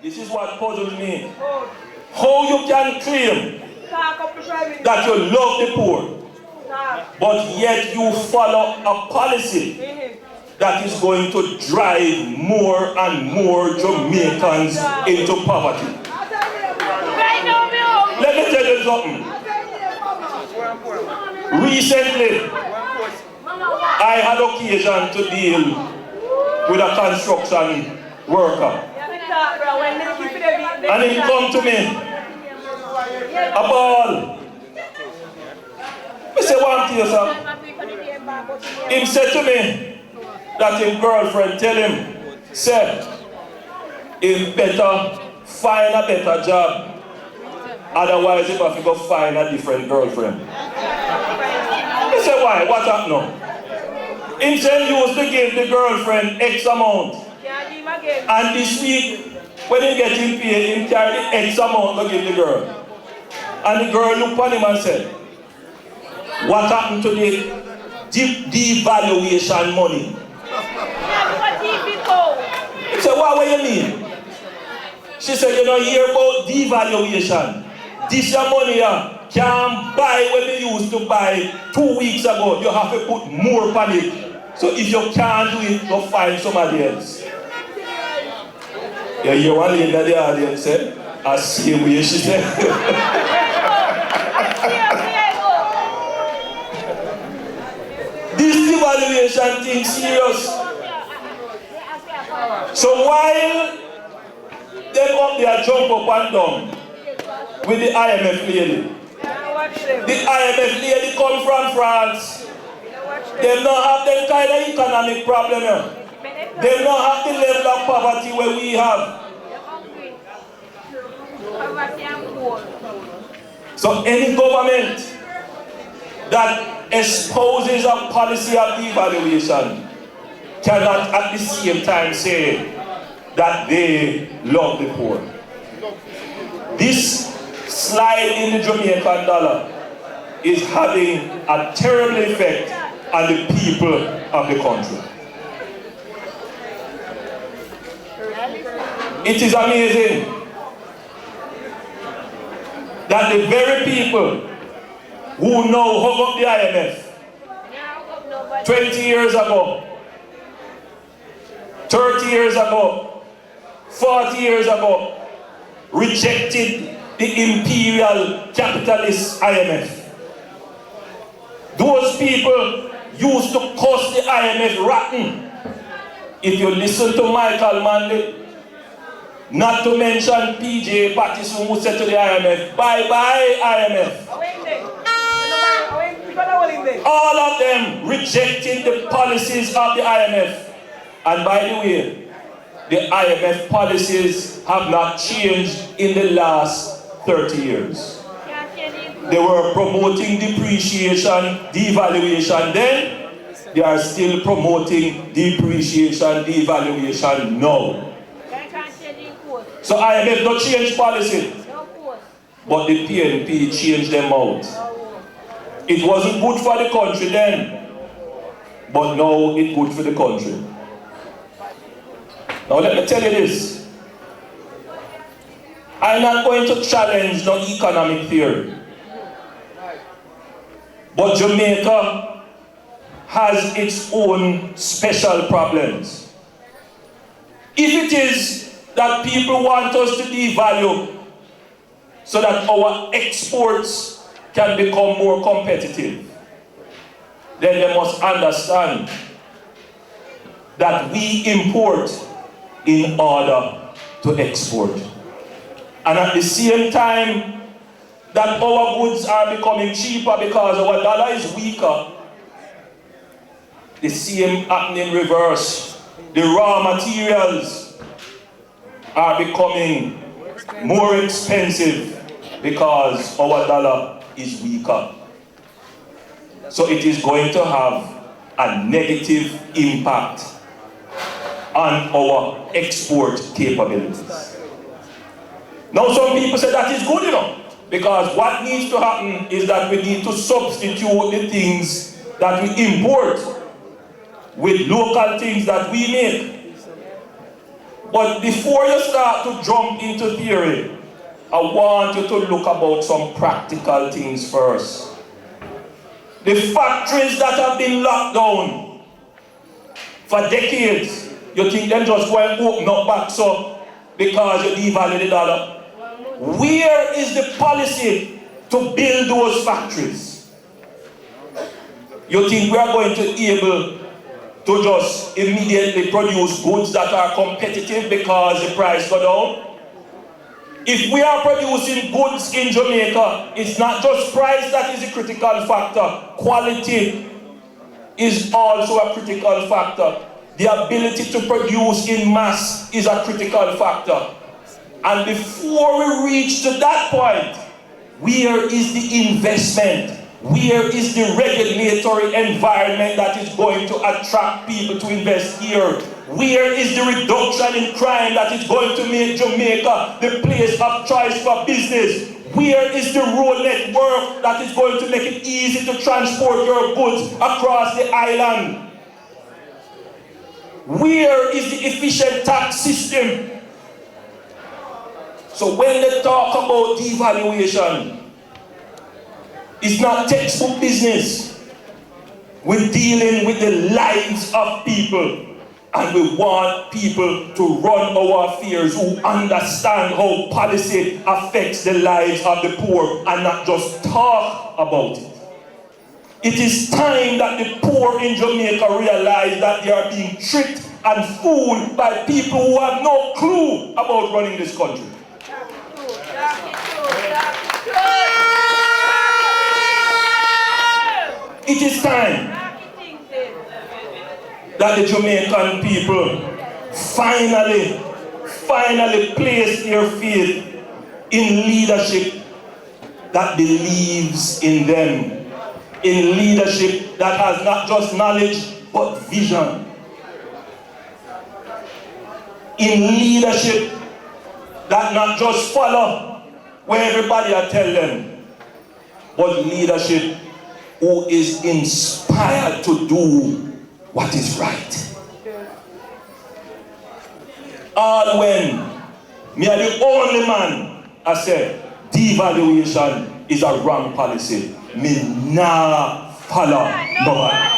This is what puzzles me. How you can claim that you love the poor, but yet you follow a policy that is going to drive more and more Jamaicans into poverty. Let me tell you something. Recently, I had occasion to deal with a construction worker. And he come to me, a ball. I say, one thing, sir. He said to me that his girlfriend tell him, say, he better find a better job. Otherwise, he have to go find a different girlfriend. He said, why? What happened now? He said he used to give the girlfriend X amount. And this week, when he get him paid, he carry the X amount to give the girl. And the girl looked at him and said, what happened to the devaluation money? He said, what do you mean? She said, you know, hear about devaluation. This your money here can't buy what they used to buy 2 weeks ago. You have to put more on it. So if you can't do it, go find somebody else. Yeah, you want to in the audience said, I see where she said. This devaluation thing serious. So while they up there jump up and down with the IMF lady, the IMF lady come from France. They don't have that kind of economic problem here. They don't have the level of poverty where we have. So any government that espouses a policy of devaluation cannot at the same time say that they love the poor. This slide in the Jamaican dollar is having a terrible effect on the people of the country. It is amazing that the very people who now hug up the IMF 20 years ago, 30 years ago, 40 years ago, rejected the imperial capitalist IMF. Those people used to curse the IMF rotten. If you listen to Michael Manley, not to mention PJ Pattison who said to the IMF, bye-bye IMF. All of them rejecting the policies of the IMF. And by the way, the IMF policies have not changed in the last 30 years. They were promoting depreciation, devaluation then. They are still promoting depreciation, devaluation now. So IMF not change policy. But the PNP changed them out. It wasn't good for the country then, but now it's good for the country. Now let me tell you this. I'm not going to challenge no economic theory. But Jamaica has its own special problems. If it is that people want us to devalue so that our exports can become more competitive, then they must understand that we import in order to export. And at the same time that our goods are becoming cheaper because our dollar is weaker, the same happening in reverse. The raw materials are becoming more expensive because our dollar is weaker. So it is going to have a negative impact on our export capabilities. Now some people say that is good enough, because what needs to happen is that we need to substitute the things that we import with local things that we make. But before you start to jump into theory, I want you to look about some practical things first. The factories that have been locked down for decades, you think them just go and open up back so because you devalue the dollar? Where is the policy to build those factories? You think we are going to be able to just immediately produce goods that are competitive because the price go down? If we are producing goods in Jamaica, it's not just price that is a critical factor. Quality is also a critical factor. The ability to produce in mass is a critical factor. And before we reach to that point, where is the investment? Where is the regulatory environment that is going to attract people to invest here? Where is the reduction in crime that is going to make Jamaica the place of choice for business? Where is the road network that is going to make it easy to transport your goods across the island? Where is the efficient tax system? So when they talk about devaluation, it's not textbook business. We're dealing with the lives of people. And we want people to run our affairs who understand how policy affects the lives of the poor and not just talk about it. It is time that the poor in Jamaica realize that they are being tricked and fooled by people who have no clue about running this country. It is time that the Jamaican people finally place their faith in leadership that believes in them, in leadership that has not just knowledge but vision, in leadership that not just follow where everybody I tell them, but leadership who is inspired to do what is right. All when me are the only man I said devaluation is a wrong policy. Me nah follow nobody.